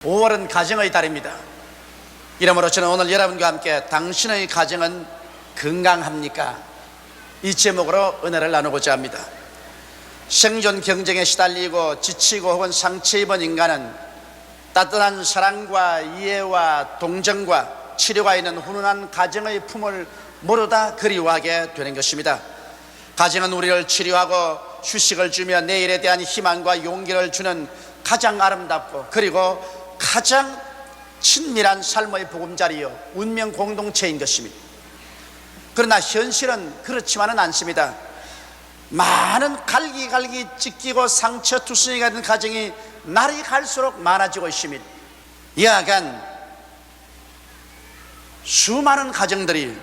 5월은 가정의 달입니다. 이러므로 저는 오늘 여러분과 함께 당신의 가정은 건강합니까? 이 제목으로 은혜를 나누고자 합니다. 생존 경쟁에 시달리고 지치고 혹은 상처 입은 인간은 따뜻한 사랑과 이해와 동정과 치료가 있는 훈훈한 가정의 품을 모두 다 그리워하게 되는 것입니다. 가정은 우리를 치료하고 휴식을 주며 내일에 대한 희망과 용기를 주는 가장 아름답고 그리고 가장 친밀한 삶의 보금자리요 운명 공동체인 것입니다. 그러나 현실은 그렇지만은 않습니다. 많은 갈기갈기 찢기고 상처투성이가 된 가정이 날이 갈수록 많아지고 있습니다. 여하간 수많은 가정들이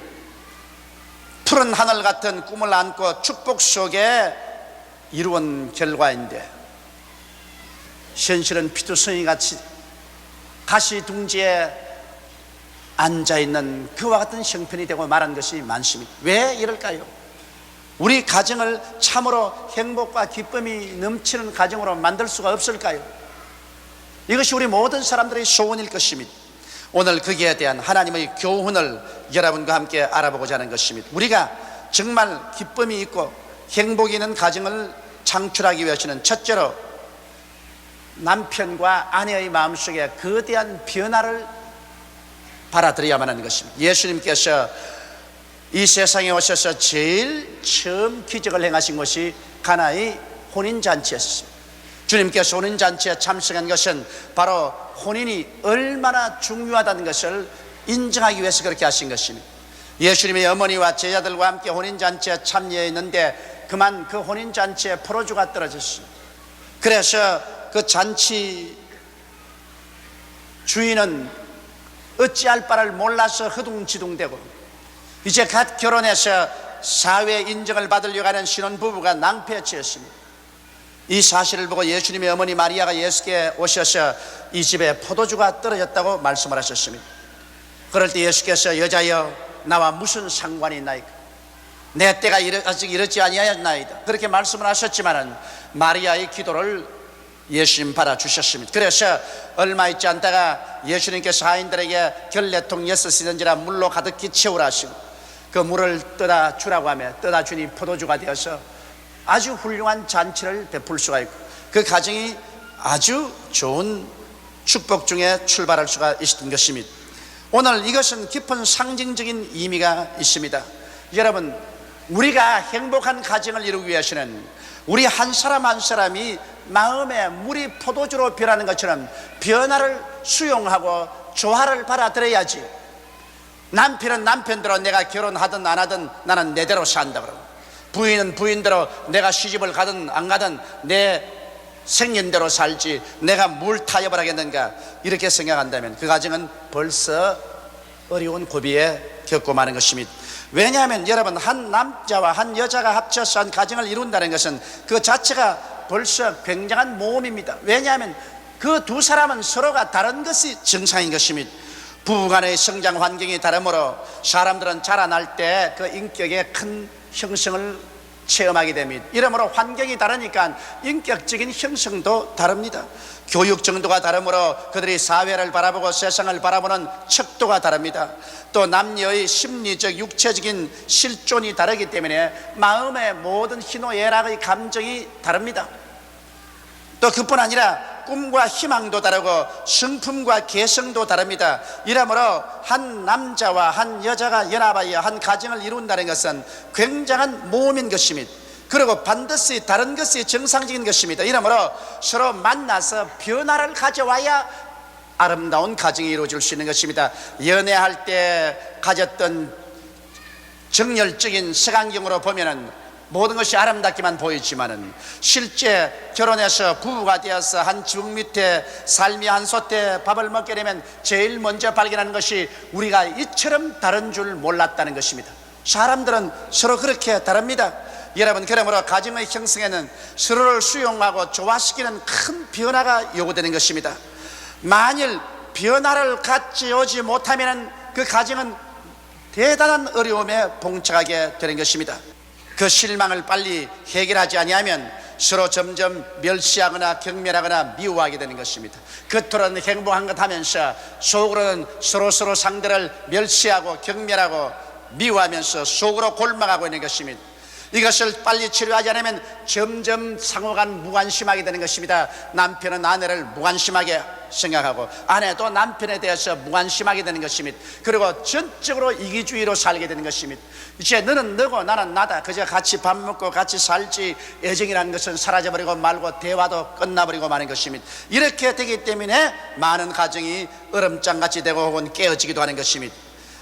푸른 하늘 같은 꿈을 안고 축복 속에 이루은 결과인데 현실은 피투성이같이 가시둥지에 앉아있는 그와 같은 형편이 되고 말한 것이 많습니다. 왜 이럴까요? 우리 가정을 참으로 행복과 기쁨이 넘치는 가정으로 만들 수가 없을까요? 이것이 우리 모든 사람들의 소원일 것입니다. 오늘 거기에 대한 하나님의 교훈을 여러분과 함께 알아보고자 하는 것입니다. 우리가 정말 기쁨이 있고 행복이 있는 가정을 창출하기 위해서는 첫째로 남편과 아내의 마음속에 거대한 변화를 받아들여야만 하는 것입니다. 예수님께서 이 세상에 오셔서 제일 처음 기적을 행하신 것이 가나의 혼인잔치였습니다. 주님께서 혼인잔치에 참석한 것은 바로 혼인이 얼마나 중요하다는 것을 인정하기 위해서 그렇게 하신 것입니다. 예수님의 어머니와 제자들과 함께 혼인잔치에 참여했는데 그만 그 혼인잔치에 포도주가 떨어졌습니다. 그래서 그 잔치 주인은 어찌할 바를 몰라서 허둥지둥대고 이제 갓 결혼해서 사회 인정을 받으려고 하는 신혼부부가 낭패에 처했습니다. 이 사실을 보고 예수님의 어머니 마리아가 예수께 오셔서 이 집에 포도주가 떨어졌다고 말씀을 하셨습니다. 그럴 때 예수께서 여자여 나와 무슨 상관이 있나이까? 내 때가 아직 이르지 아니하였나이다. 그렇게 말씀을 하셨지만은 마리아의 기도를 예수님 받아주셨습니다. 그래서 얼마 있지 않다가 예수님께서 하인들에게 결례통 6시든지라 물로 가득히 채우라 하시고 그 물을 떠다 주라고 하며 떠다 주니 포도주가 되어서 아주 훌륭한 잔치를 베풀 수가 있고 그 가정이 아주 좋은 축복 중에 출발할 수가 있었던 것입니다. 오늘 이것은 깊은 상징적인 의미가 있습니다. 여러분, 우리가 행복한 가정을 이루기 위해서는 우리 한 사람 한 사람이 마음에 물이 포도주로 변하는 것처럼 변화를 수용하고 조화를 받아들여야지. 남편은 남편대로 내가 결혼하든 안 하든 나는 내대로 산다 그러고, 부인은 부인대로 내가 시집을 가든 안 가든 내 생년대로 살지 내가 뭘 타협을 하겠는가 이렇게 생각한다면 그 가정은 벌써 어려운 고비에 겪고 마는 것입니다. 왜냐하면 여러분, 한 남자와 한 여자가 합쳐서 한 가정을 이룬다는 것은 그 자체가 벌써 굉장한 모험입니다. 왜냐하면 그 두 사람은 서로가 다른 것이 정상인 것입니다. 부부간의 성장 환경이 다르므로 사람들은 자라날 때 그 인격의 큰 형성을 체험하게 됩니다. 이러므로 환경이 다르니까 인격적인 형성도 다릅니다. 교육 정도가 다르므로 그들이 사회를 바라보고 세상을 바라보는 척도가 다릅니다. 또 남녀의 심리적 육체적인 실존이 다르기 때문에 마음의 모든 희노애락의 감정이 다릅니다. 또 그뿐 아니라 꿈과 희망도 다르고 성품과 개성도 다릅니다. 이러므로 한 남자와 한 여자가 연합하여 한 가정을 이룬다는 것은 굉장한 모험인 것입니다. 그리고 반드시 다른 것이 정상적인 것입니다. 이러므로 서로 만나서 변화를 가져와야 아름다운 가정이 이루어질 수 있는 것입니다. 연애할 때 가졌던 정열적인 색안경으로 보면은 모든 것이 아름답기만 보이지만은 실제 결혼해서 부부가 되어서 한 지붕 밑에 삶이 한 솥에 밥을 먹게 되면 제일 먼저 발견하는 것이 우리가 이처럼 다른 줄 몰랐다는 것입니다. 사람들은 서로 그렇게 다릅니다. 여러분, 그러므로 가정의 형성에는 서로를 수용하고 조화시키는 큰 변화가 요구되는 것입니다. 만일 변화를 가져오지 못하면 그 가정은 대단한 어려움에 봉착하게 되는 것입니다. 그 실망을 빨리 해결하지 아니하면 서로 점점 멸시하거나 경멸하거나 미워하게 되는 것입니다. 겉으로는 행복한 것 하면서 속으로는 서로 상대를 멸시하고 경멸하고 미워하면서 속으로 골망하고 있는 것입니다. 이것을 빨리 치료하지 않으면 점점 상호간 무관심하게 되는 것입니다. 남편은 아내를 무관심하게 생각하고 아내도 남편에 대해서 무관심하게 되는 것입니다. 그리고 전적으로 이기주의로 살게 되는 것입니다. 이제 너는 너고 나는 나다, 그저 같이 밥 먹고 같이 살지, 애정이라는 것은 사라져버리고 말고 대화도 끝나버리고 마는 것입니다. 이렇게 되기 때문에 많은 가정이 얼음장같이 되고 혹은 깨어지기도 하는 것입니다.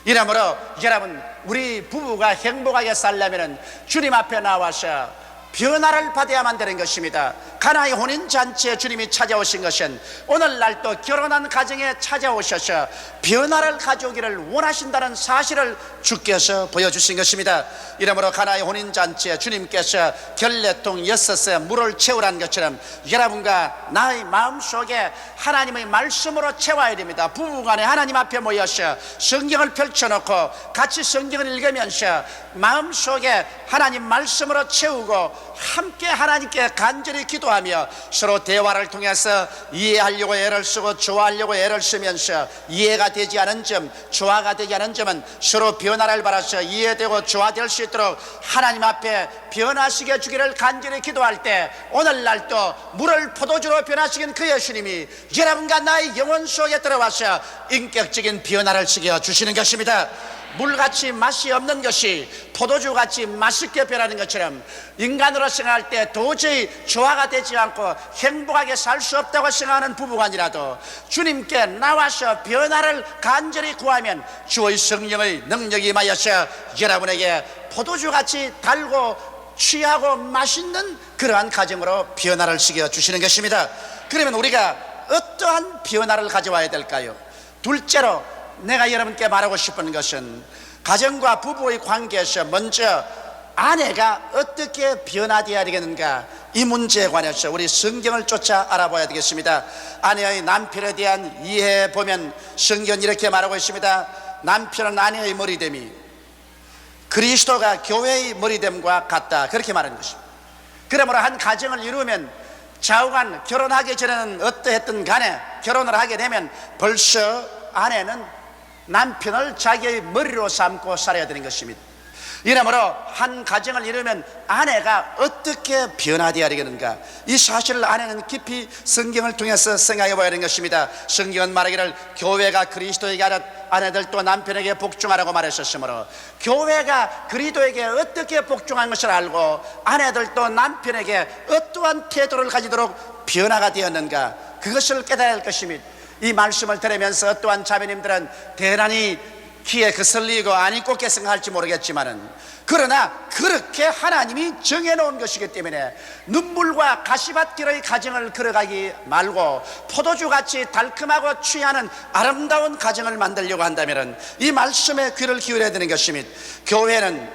이러므로 여러분, 우리 부부가 행복하게 살려면 주님 앞에 나와서 변화를 받아야만 되는 것입니다. 가나의 혼인잔치에 주님이 찾아오신 것은 오늘날도 결혼한 가정에 찾아오셔서 변화를 가져오기를 원하신다는 사실을 주께서 보여주신 것입니다. 이러므로 가나의 혼인잔치에 주님께서 결례통 6에 물을 채우라는 것처럼 여러분과 나의 마음속에 하나님의 말씀으로 채워야 됩니다. 부부간에 하나님 앞에 모여서 성경을 펼쳐놓고 같이 성경을 읽으면서 마음속에 하나님 말씀으로 채우고 함께 하나님께 간절히 기도하며 서로 대화를 통해서 이해하려고 애를 쓰고 좋아하려고 애를 쓰면서 이해가 되지 않은 점, 조화가 되지 않은 점은 서로 변화를 바라서 이해되고 조화될 수 있도록 하나님 앞에 변화시켜 주기를 간절히 기도할 때 오늘날 또 물을 포도주로 변화시킨 그 예수님이 여러분과 나의 영혼 속에 들어와서 인격적인 변화를 시켜 주시는 것입니다. 물같이 맛이 없는 것이 포도주같이 맛있게 변하는 것처럼 인간으로 생각할 때 도저히 조화가 되지 않고 행복하게 살 수 없다고 생각하는 부부간이라도 주님께 나와서 변화를 간절히 구하면 주의 성령의 능력이 임하여서 여러분에게 포도주같이 달고 취하고 맛있는 그러한 가정으로 변화를 시켜 주시는 것입니다. 그러면 우리가 어떠한 변화를 가져와야 될까요? 둘째로 내가 여러분께 말하고 싶은 것은 가정과 부부의 관계에서 먼저 아내가 어떻게 변화되어야 되겠는가, 이 문제에 관해서 우리 성경을 쫓아 알아봐야 되겠습니다. 아내의 남편에 대한 이해에 보면 성경은 이렇게 말하고 있습니다. 남편은 아내의 머리됨이 그리스도가 교회의 머리됨과 같다, 그렇게 말하는 것입니다. 그러므로 한 가정을 이루면 좌우간 결혼하기 전에는 어떠했든 간에 결혼을 하게 되면 벌써 아내는 남편을 자기의 머리로 삼고 살아야 되는 것입니다. 이러므로 한 가정을 이루면 아내가 어떻게 변화되어야 되겠는가, 이 사실을 아내는 깊이 성경을 통해서 생각해 봐야 하는 것입니다. 성경은 말하기를 교회가 그리스도에게 하듯 아내들도 남편에게 복종하라고 말했었으므로 교회가 그리스도에게 어떻게 복종한 것을 알고 아내들도 남편에게 어떠한 태도를 가지도록 변화가 되었는가, 그것을 깨달아야 할 것입니다. 이 말씀을 들으면서 또한 자매님들은 대단히 귀에 거슬리고 안 입고 생각할지 모르겠지만은, 그러나 그렇게 하나님이 정해놓은 것이기 때문에 눈물과 가시밭길의 가정을 걸어가기 말고 포도주같이 달콤하고 취하는 아름다운 가정을 만들려고 한다면 이 말씀에 귀를 기울여야 되는 것입니다. 교회는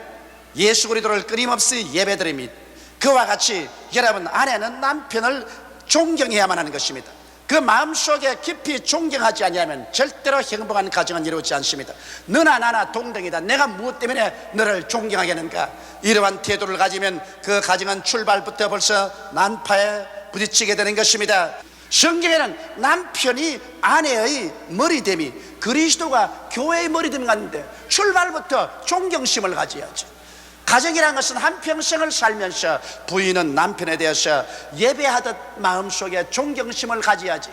예수 그리스도를 끊임없이 예배드립니다. 그와 같이 여러분, 아내는 남편을 존경해야만 하는 것입니다. 그 마음속에 깊이 존경하지 않으면 절대로 행복한 가정은 이루어지지 않습니다. 너나 나나 동등이다, 내가 무엇 때문에 너를 존경하겠는가, 이러한 태도를 가지면 그 가정은 출발부터 벌써 난파에 부딪히게 되는 것입니다. 성경에는 남편이 아내의 머리됨이 그리스도가 교회의 머리됨 같은데 출발부터 존경심을 가져야죠. 가정이라는 것은 한평생을 살면서 부인은 남편에 대해서 예배하듯 마음속에 존경심을 가져야지,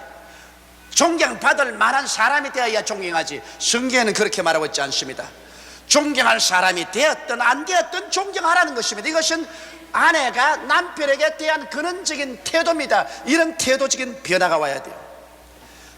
존경받을 만한 사람이 되어야 존경하지. 성경에는 그렇게 말하고 있지 않습니다. 존경할 사람이 되었든 안 되었든 존경하라는 것입니다. 이것은 아내가 남편에게 대한 근원적인 태도입니다. 이런 태도적인 변화가 와야 돼요.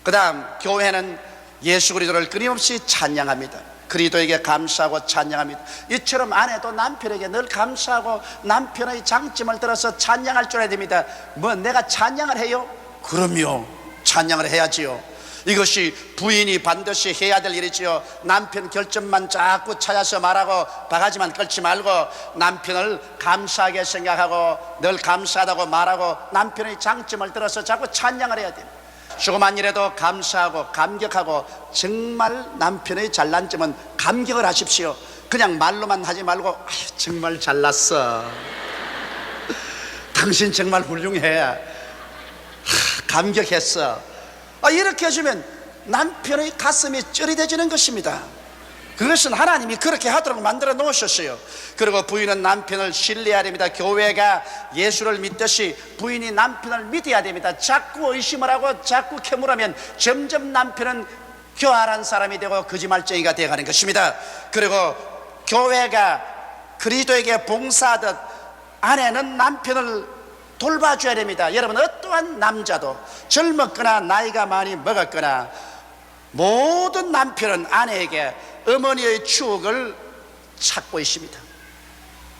그 다음, 교회는 예수 그리스도를 끊임없이 찬양합니다. 그리스도에게 감사하고 찬양합니다. 이처럼 아내도 남편에게 늘 감사하고 남편의 장점을 들어서 찬양할 줄 알아야 됩니다. 뭐 내가 찬양을 해요? 그럼요, 찬양을 해야지요. 이것이 부인이 반드시 해야 될 일이지요. 남편 결점만 자꾸 찾아서 말하고 바가지만 끌지 말고 남편을 감사하게 생각하고 늘 감사하다고 말하고 남편의 장점을 들어서 자꾸 찬양을 해야 돼요. 조그만 일에도 감사하고 감격하고, 정말 남편의 잘난 점은 감격을 하십시오. 그냥 말로만 하지 말고 정말 잘났어, 당신 정말 훌륭해. 감격했어. 이렇게 해주면 남편의 가슴이 쩌리대지는 것입니다. 그것은 하나님이 그렇게 하도록 만들어 놓으셨어요. 그리고 부인은 남편을 신뢰해야 됩니다. 교회가 예수를 믿듯이 부인이 남편을 믿어야 됩니다. 자꾸 의심을 하고 자꾸 캐물하면 점점 남편은 교활한 사람이 되고 거짓말쟁이가 되어가는 것입니다. 그리고 교회가 그리스도에게 봉사하듯 아내는 남편을 돌봐줘야 됩니다. 여러분, 어떠한 남자도 젊었거나 나이가 많이 먹었거나 모든 남편은 아내에게 어머니의 추억을 찾고 있습니다.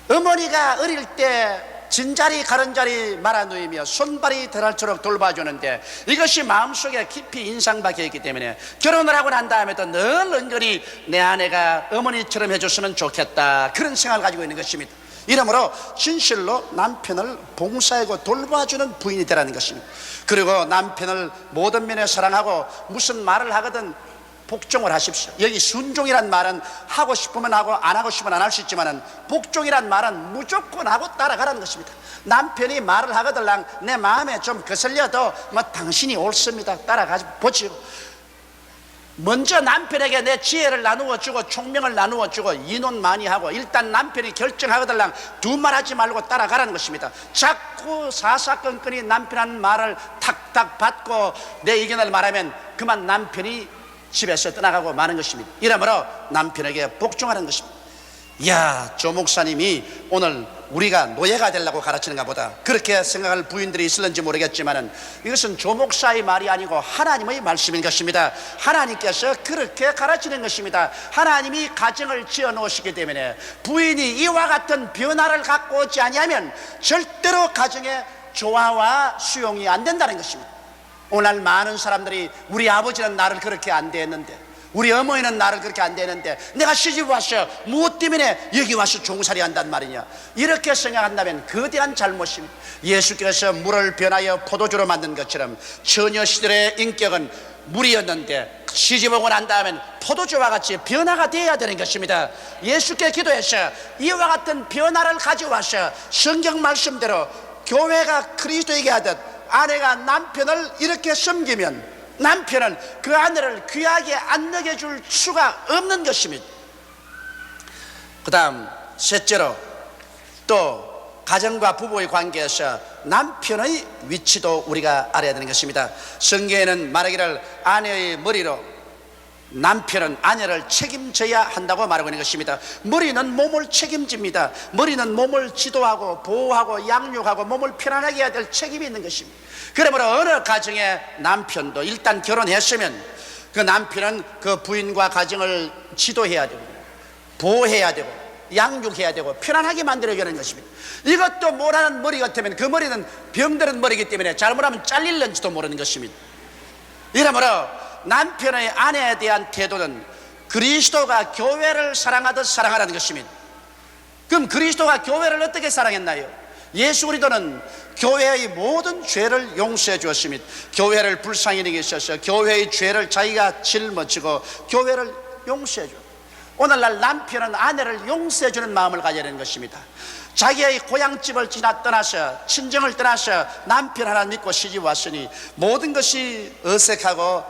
어머니가 어릴 때 진자리 가른자리 말아누이며 손발이 덜할수록 돌봐주는데 이것이 마음속에 깊이 인상박혀 있기 때문에 결혼을 하고 난 다음에도 늘 은근히 내 아내가 어머니처럼 해줬으면 좋겠다, 그런 생각을 가지고 있는 것입니다. 이러므로 진실로 남편을 봉사하고 돌봐주는 부인이 되라는 것입니다. 그리고 남편을 모든 면에 사랑하고 무슨 말을 하거든 복종을 하십시오. 여기 순종이란 말은 하고 싶으면 하고 안 하고 싶으면 안 할 수 있지만 복종이란 말은 무조건 하고 따라가라는 것입니다. 남편이 말을 하거들랑 내 마음에 좀 거슬려도 당신이 옳습니다, 따라가 보지요. 먼저 남편에게 내 지혜를 나누어 주고 총명을 나누어 주고 인원 많이 하고 일단 남편이 결정하거들랑 두 말 하지 말고 따라가라는 것입니다. 자꾸 사사건건이 남편한 말을 탁탁 받고 내 의견을 말하면 그만 남편이 집에서 떠나가고 마는 것입니다. 이러므로 남편에게 복종하는 것입니다. 이야, 조 목사님이 오늘 우리가 노예가 되려고 가르치는가 보다, 그렇게 생각할 부인들이 있을는지 모르겠지만 이것은 조 목사의 말이 아니고 하나님의 말씀인 것입니다. 하나님께서 그렇게 가르치는 것입니다. 하나님이 가정을 지어 놓으시기 때문에 부인이 이와 같은 변화를 갖고 오지 아니하면 절대로 가정의 조화와 수용이 안 된다는 것입니다. 오늘 많은 사람들이 우리 아버지는 나를 그렇게 안 대했는데, 우리 어머니는 나를 그렇게 안 대했는데 내가 시집 왔어, 무엇 때문에 여기 와서 종살이 한단 말이냐, 이렇게 생각한다면 거대한 잘못입니다. 예수께서 물을 변하여 포도주로 만든 것처럼 처녀 시절의 인격은 물이었는데 시집 오고 난 다음엔 포도주와 같이 변화가 되어야 되는 것입니다. 예수께 기도해서 이와 같은 변화를 가져와서 성경 말씀대로 교회가 그리스도에게 하듯 아내가 남편을 이렇게 섬기면 남편은 그 아내를 귀하게 안 여겨줄 수가 없는 것입니다. 그 다음 셋째로 또 가정과 부부의 관계에서 남편의 위치도 우리가 알아야 되는 것입니다. 성경에는 말하기를 아내의 머리로 남편은 아내를 책임져야 한다고 말하고 있는 것입니다. 머리는 몸을 책임집니다. 머리는 몸을 지도하고 보호하고 양육하고 몸을 편안하게 해야 될 책임이 있는 것입니다. 그러므로 어느 가정의 남편도 일단 결혼했으면 그 남편은 그 부인과 가정을 지도해야 되고 보호해야 되고 양육해야 되고 편안하게 만들어야 하는 것입니다. 이것도 못하는 머리 같으면 그 머리는 병드는 머리이기 때문에 잘못하면 잘릴는지도 모르는 것입니다. 이러므로 남편의 아내에 대한 태도는 그리스도가 교회를 사랑하듯 사랑하라는 것입니다. 그럼 그리스도가 교회를 어떻게 사랑했나요? 예수 그리스도는 교회의 모든 죄를 용서해 주었습니다. 교회를 불쌍히 여기셔서 교회의 죄를 자기가 짊어지고 교회를 용서해 줘. 오늘날 남편은 아내를 용서해 주는 마음을 가져야 하는 것입니다. 자기의 고향집을 떠나서 친정을 떠나서 남편 하나 믿고 시집 왔으니 모든 것이 어색하고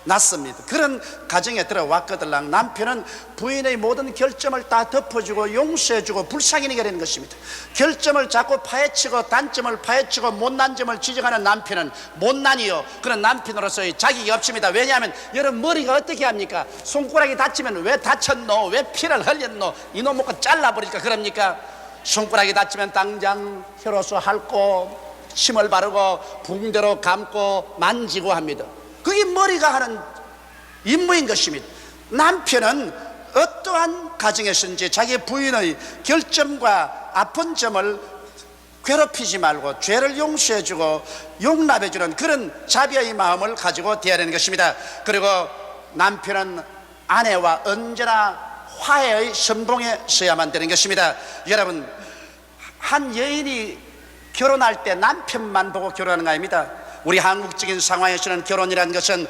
낫습니다. 그런 가정에 들어왔거들랑 남편은 부인의 모든 결점을 다 덮어주고 용서해주고 불쌍히 여기는 것입니다. 결점을 자꾸 파헤치고 단점을 파헤치고 못난 점을 지적하는 남편은 못난이요, 그런 남편으로서의 자격이 없습니다. 왜냐하면 여러분 머리가 어떻게 합니까? 손가락이 다치면 왜 다쳤노, 왜 피를 흘렸노, 이놈 먹고 잘라버릴까 그럽니까? 손가락이 다치면 당장 혈호수 핥고 침을 바르고 붕대로 감고 만지고 합니다. 그게 머리가 하는 임무인 것입니다. 남편은 어떠한 가정에서든지 자기 부인의 결점과 아픈 점을 괴롭히지 말고 죄를 용서해주고 용납해주는 그런 자비의 마음을 가지고 되어야 하는 것입니다. 그리고 남편은 아내와 언제나 화해의 선봉에 서야만 되는 것입니다. 여러분, 한 여인이 결혼할 때 남편만 보고 결혼하는 거 아닙니다. 우리 한국적인 상황에서는 결혼이라는 것은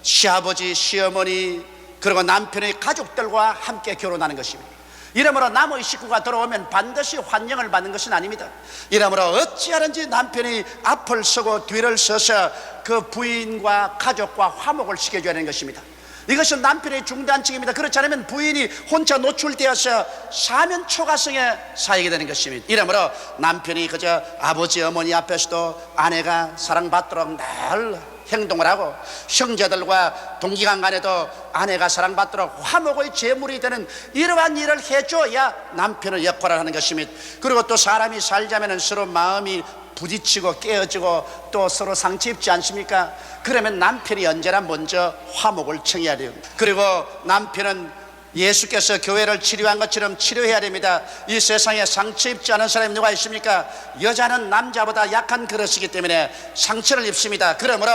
시아버지, 시어머니 그리고 남편의 가족들과 함께 결혼하는 것입니다. 이러므로 남의 식구가 들어오면 반드시 환영을 받는 것은 아닙니다. 이러므로 어찌하든지 남편이 앞을 서고 뒤를 서서 그 부인과 가족과 화목을 시켜줘야 하는 것입니다. 이것은 남편의 중대한 책임입니다. 그렇지 않으면 부인이 혼자 노출되어서 사면 초가성에 사이게 되는 것입니다. 이러므로 남편이 그저 아버지 어머니 앞에서도 아내가 사랑받도록 늘 행동을 하고, 형제들과 동기간 간에도 아내가 사랑받도록 화목의 제물이 되는 이러한 일을 해줘야 남편의 역할을 하는 것입니다. 그리고 또 사람이 살자면 서로 마음이 부딪히고 깨어지고 또 서로 상처 입지 않습니까? 그러면 남편이 언제나 먼저 화목을 청해야 돼요. 그리고 남편은 예수께서 교회를 치료한 것처럼 치료해야 됩니다. 이 세상에 상처 입지 않은 사람이 누가 있습니까? 여자는 남자보다 약한 그릇이기 때문에 상처를 입습니다. 그러므로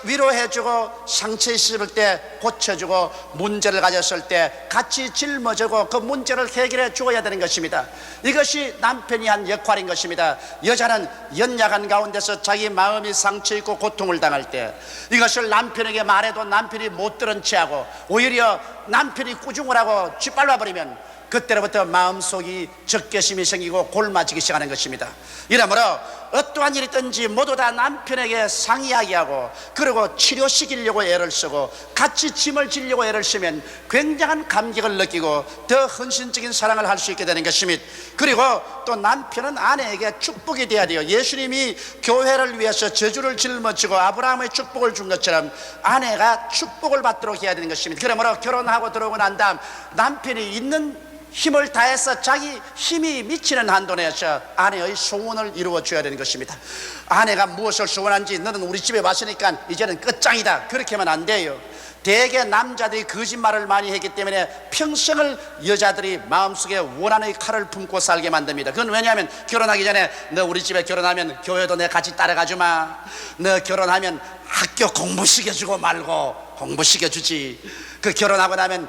위로해주고, 상처 있을 때 고쳐주고, 문제를 가졌을 때 같이 짊어지고 그 문제를 해결해 주어야 되는 것입니다. 이것이 남편이 한 역할인 것입니다. 여자는 연약한 가운데서 자기 마음이 상처 있고 고통을 당할 때 이것을 남편에게 말해도 남편이 못 들은 채하고 오히려 남편이 꾸중을 하고 짓밟아 버리면 그때로부터 마음속이 적개심이 생기고 골마지기 시작하는 것입니다. 이러므로 어떠한 일이 있든지 모두 다 남편에게 상의하게 하고, 그리고 치료시키려고 애를 쓰고 같이 짐을 지려고 애를 쓰면 굉장한 감격을 느끼고 더 헌신적인 사랑을 할 수 있게 되는 것입니다. 그리고 또 남편은 아내에게 축복이 되어야 돼요. 예수님이 교회를 위해서 저주를 짊어지고 아브라함의 축복을 준 것처럼 아내가 축복을 받도록 해야 되는 것입니다. 그러므로 결혼하고 들어오고 난 다음 남편이 있는 힘을 다해서 자기 힘이 미치는 한도 내에서 아내의 소원을 이루어 줘야 되는 것입니다. 아내가 무엇을 소원한지, 너는 우리 집에 왔으니까 이제는 끝장이다, 그렇게 하면 안 돼요. 대개 남자들이 거짓말을 많이 했기 때문에 평생을 여자들이 마음속에 원한의 칼을 품고 살게 만듭니다. 그건 왜냐하면 결혼하기 전에 너 우리 집에 결혼하면 교회도 내 같이 따라가주마, 너 결혼하면 학교 공부 시켜주고 말고 공부 시켜주지, 그 결혼하고 나면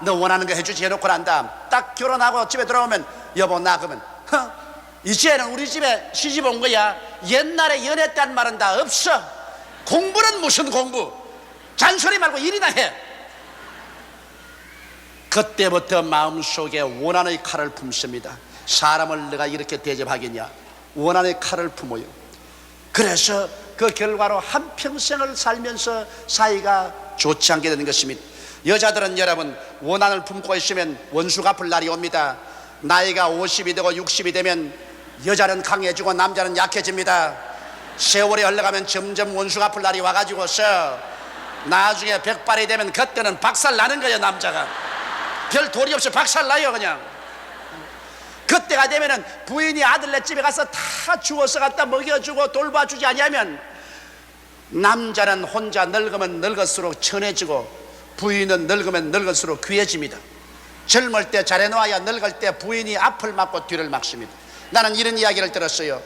너 원하는 거 해주지 해놓고 난 다음 딱 결혼하고 집에 들어오면 여보 나 그러면 이제는 우리 집에 시집 온 거야, 옛날에 연애했다는 말은 다 없어, 공부는 무슨 공부, 잔소리 말고 일이나 해. 그때부터 마음속에 원한의 칼을 품습니다. 사람을 내가 이렇게 대접하겠냐, 원한의 칼을 품어요. 그래서 그 결과로 한평생을 살면서 사이가 좋지 않게 되는 것입니다. 여자들은 여러분 원한을 품고 있으면 원수 갚을 날이 옵니다. 나이가 50이 되고 60이 되면 여자는 강해지고 남자는 약해집니다. 세월이 흘러가면 점점 원수 갚을 날이 와가지고서 나중에 백발이 되면 그때는 박살 나는 거예요. 남자가 별 도리 없이 박살 나요. 그냥 그때가 되면은 부인이 아들네 집에 가서 다 주워서 갖다 먹여주고 돌봐주지 아니하면 남자는 혼자 늙으면 늙을수록 천해지고 부인은 늙으면 늙을수록 귀해집니다. 젊을 때 잘해놓아야 늙을 때 부인이 앞을 막고 뒤를 막습니다. 나는 이런 이야기를 들었어요.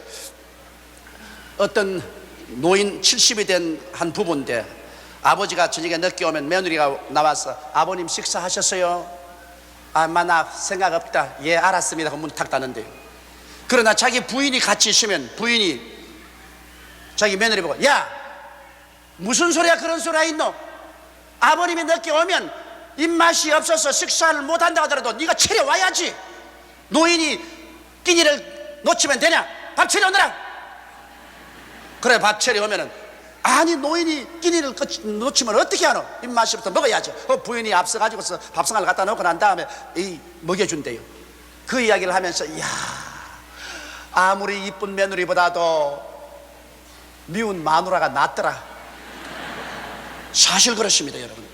어떤 노인 70이 된 한 부부인데 아버지가 저녁에 늦게 오면 며느리가 나와서 아버님 식사하셨어요? 나 생각 없다. 예 알았습니다. 문 탁 닫는데요. 그러나 자기 부인이 같이 있으면 부인이 자기 며느리 보고 야 무슨 소리야, 그런 소리가 있노? 아버님이 늦게 오면 입맛이 없어서 식사를 못한다 하더라도 네가 차려와야지. 노인이 끼니를 놓치면 되냐? 밥 차려오느라. 그래 밥 차려오면은 아니 노인이 끼니를 놓치면 어떻게 하노? 입맛이 없어 먹어야죠. 부인이 앞서가지고서 밥상을 갖다 놓고 난 다음에 먹여준대요. 그 이야기를 하면서 이야 아무리 이쁜 며느리보다도 미운 마누라가 낫더라. 사실 그렇습니다. 여러분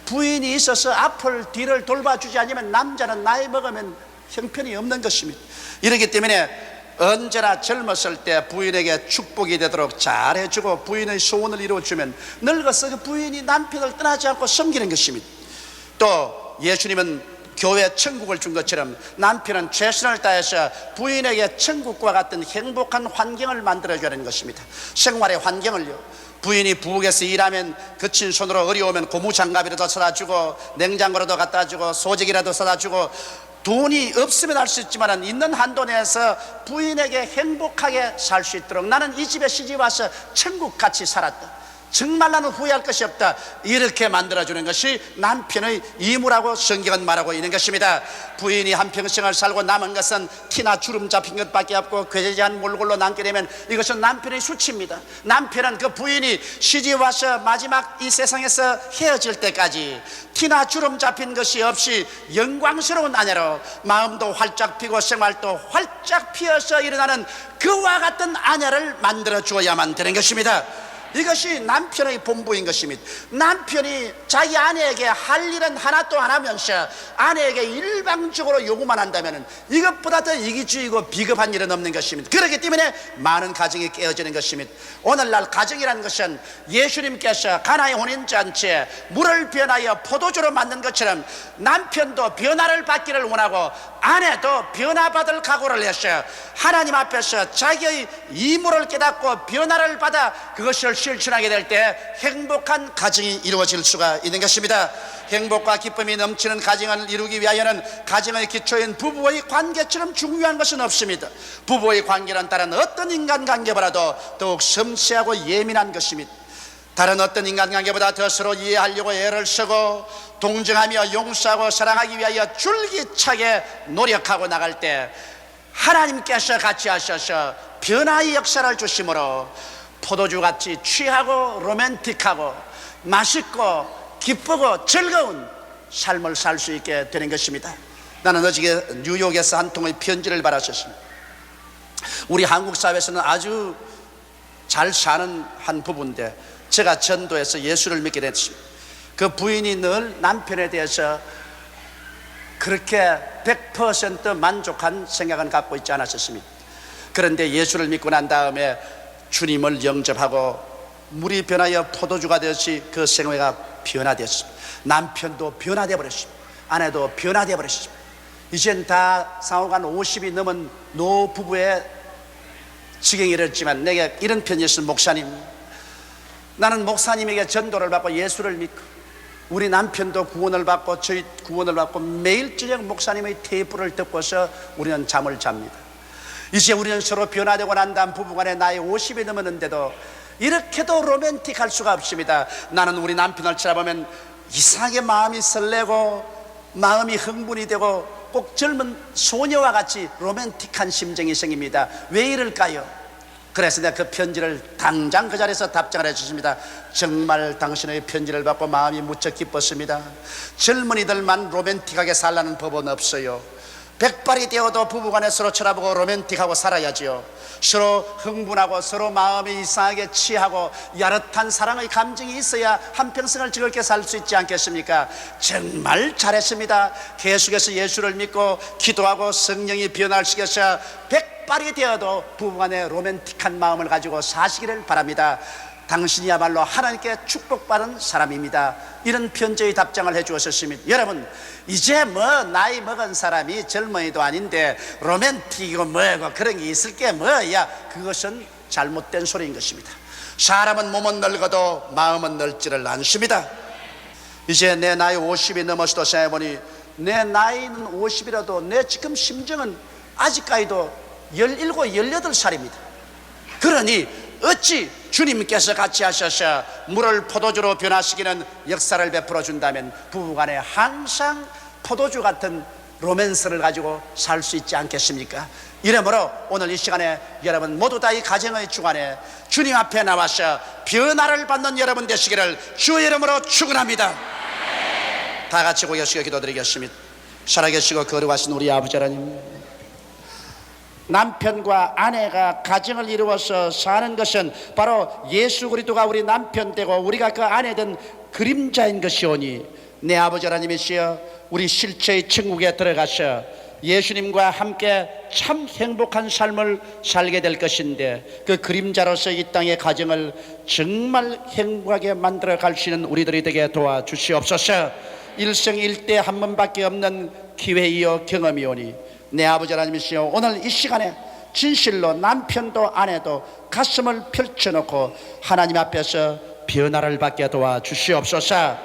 부인이 있어서 앞을 뒤를 돌봐주지 않으면 남자는 나이 먹으면 형편이 없는 것입니다. 이렇기 때문에 언제나 젊었을 때 부인에게 축복이 되도록 잘해주고 부인의 소원을 이루어주면 늙어서 그 부인이 남편을 떠나지 않고 섬기는 것입니다. 또 예수님은 교회 천국을 준 것처럼 남편은 최선을 다해서 부인에게 천국과 같은 행복한 환경을 만들어줘야 하는 것입니다. 생활의 환경을요, 부인이 부엌에서 일하면 거친 손으로 어려우면 고무장갑이라도 사다 주고 냉장고라도 갖다 주고 소재기라도 사다 주고, 돈이 없으면 할 수 있지만 있는 한도 내에서 부인에게 행복하게 살 수 있도록 나는 이 집에 시집 와서 천국같이 살았다. 정말 나는 후회할 것이 없다, 이렇게 만들어주는 것이 남편의 임무라고 성경은 말하고 있는 것입니다. 부인이 한평생을 살고 남은 것은 티나 주름 잡힌 것밖에 없고 괴제한 몰골로 남게 되면 이것은 남편의 수치입니다. 남편은 그 부인이 시집 와서 마지막 이 세상에서 헤어질 때까지 티나 주름 잡힌 것이 없이 영광스러운 아내로 마음도 활짝 피고 생활도 활짝 피어서 일어나는 그와 같은 아내를 만들어 주어야만 되는 것입니다. 이것이 남편의 본부인 것입니다. 남편이 자기 아내에게 할 일은 하나도 안 하면서 아내에게 일방적으로 요구만 한다면 이것보다 더 이기주의고 비겁한 일은 없는 것입니다. 그렇기 때문에 많은 가정이 깨어지는 것입니다. 오늘날 가정이라는 것은 예수님께서 가나의 혼인잔치에 물을 변하여 포도주로 만든 것처럼 남편도 변화를 받기를 원하고 아내도 변화받을 각오를 해서 하나님 앞에서 자기의 임무를 깨닫고 변화를 받아 그것을 실천하게 될 때 행복한 가정이 이루어질 수가 있는 것입니다. 행복과 기쁨이 넘치는 가정을 이루기 위하여는 가정의 기초인 부부의 관계처럼 중요한 것은 없습니다. 부부의 관계는 다른 어떤 인간관계보다도 더욱 섬세하고 예민한 것입니다. 다른 어떤 인간관계보다 더 서로 이해하려고 애를 쓰고 동정하며 용서하고 사랑하기 위하여 줄기차게 노력하고 나갈 때 하나님께서 같이 하셔서 변화의 역사를 주심으로 포도주같이 취하고 로맨틱하고 맛있고 기쁘고 즐거운 삶을 살 수 있게 되는 것입니다. 나는 어저께 뉴욕에서 한 통의 편지를 받았었습니다. 우리 한국 사회에서는 아주 잘 사는 한 부부인데 제가 전도해서 예수를 믿게 됐습니다. 그 부인이 늘 남편에 대해서 그렇게 100% 만족한 생각은 갖고 있지 않았었습니다. 그런데 예수를 믿고 난 다음에 주님을 영접하고 물이 변하여 포도주가 되었지 그 생애가 변화되었습니다. 남편도 변화되어 버렸습니다. 아내도 변화되어 버렸습니다. 이젠 다 상호간 50이 넘은 노부부의 지경이 이르렀지만 내게 이런 편지였습니다. 목사님, 나는 목사님에게 전도를 받고 예수를 믿고 우리 남편도 구원을 받고 저희 구원을 받고 매일 저녁 목사님의 테이프를 듣고서 우리는 잠을 잡니다. 이제 우리는 서로 변화되고 난 다음 부부간에 나이 50이 넘었는데도 이렇게도 로맨틱할 수가 없습니다. 나는 우리 남편을 쳐다보면 이상하게 마음이 설레고 마음이 흥분이 되고 꼭 젊은 소녀와 같이 로맨틱한 심정이 생깁니다. 왜 이럴까요? 그래서 내가 그 편지를 당장 그 자리에서 답장을 해주십니다. 정말 당신의 편지를 받고 마음이 무척 기뻤습니다. 젊은이들만 로맨틱하게 살라는 법은 없어요. 백발이 되어도 부부간에 서로 쳐다보고 로맨틱하고 살아야지요. 서로 흥분하고 서로 마음이 이상하게 취하고 야릇한 사랑의 감정이 있어야 한평생을 즐겁게 살 수 있지 않겠습니까? 정말 잘했습니다. 계속해서 예수를 믿고 기도하고 성령이 변화시켜서 백발이 되어도 부부간에 로맨틱한 마음을 가지고 사시기를 바랍니다. 당신이야말로 하나님께 축복받은 사람입니다. 이런 편지의 답장을 해주었습니다. 여러분, 이제 뭐 나이 먹은 사람이 젊은이도 아닌데 로맨틱이고 뭐고 그런 게 있을 게 뭐야? 그것은 잘못된 소리인 것입니다. 사람은 몸은 늙어도 마음은 늙지를 않습니다. 이제 내 나이 50이 넘어서도 생각해보니 내 나이는 50이라도 내 지금 심정은 아직까지도 17, 18살입니다. 그러니 어찌 주님께서 같이 하셔서 물을 포도주로 변화시키는 역사를 베풀어 준다면 부부간에 항상 포도주 같은 로맨스를 가지고 살 수 있지 않겠습니까? 이러므로 오늘 이 시간에 여러분 모두 다 이 가정의 주관에 주님 앞에 나와서 변화를 받는 여러분 되시기를 주의 이름으로 축원합니다. 다 같이 고개 숙여 기도드리겠습니다. 살아계시고 거룩하신 우리 아버지 하나님, 남편과 아내가 가정을 이루어서 사는 것은 바로 예수 그리스도가 우리 남편 되고 우리가 그 아내 된 그림자인 것이오니 내 아버지 하나님이시여, 우리 실체의 천국에 들어가서 예수님과 함께 참 행복한 삶을 살게 될 것인데 그 그림자로서 이 땅의 가정을 정말 행복하게 만들어 갈 수 있는 우리들이 되게 도와주시옵소서. 일생일대 한 번밖에 없는 기회이요 경험이오니 내 아버지 하나님이시여, 오늘 이 시간에 진실로 남편도 아내도 가슴을 펼쳐놓고 하나님 앞에서 변화를 받게 도와주시옵소서.